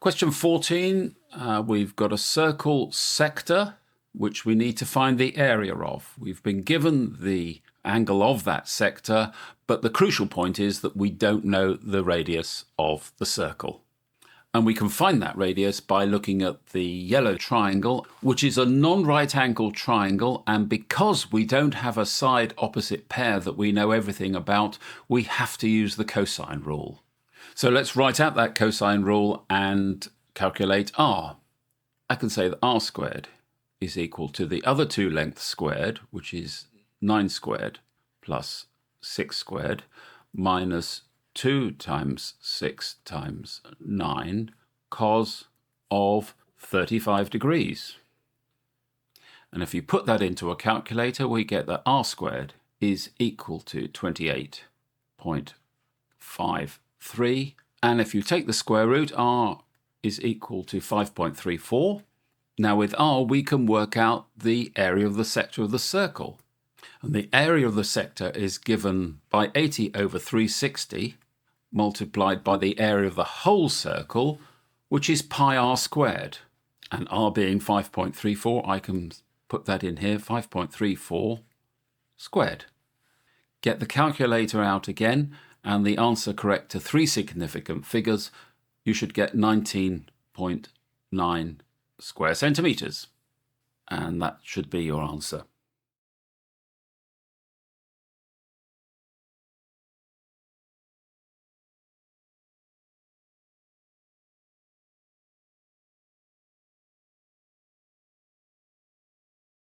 Question 14, we've got a circle sector, which we need to find the area of. We've been given the angle of that sector, but the crucial point is that we don't know the radius of the circle. And we can find that radius by looking at the yellow triangle, which is a non-right angled triangle. And because we don't have a side opposite pair that we know everything about, we have to use the cosine rule. So let's write out that cosine rule and calculate r. I can say that r squared is equal to the other two lengths squared, which is 9 squared plus 6 squared minus 2 times 6 times 9 cos of 35 degrees. And if you put that into a calculator, we get that r squared is equal to 28.53. And if you take the square root, r is equal to 5.34. Now with r, we can work out the area of the sector of the circle. And the area of the sector is given by 80 over 360 multiplied by the area of the whole circle, which is pi r squared. And r being 5.34, I can put that in here, 5.34 squared. Get the calculator out again, and the answer correct to 3 significant figures, you should get 19.9 square centimetres. And that should be your answer.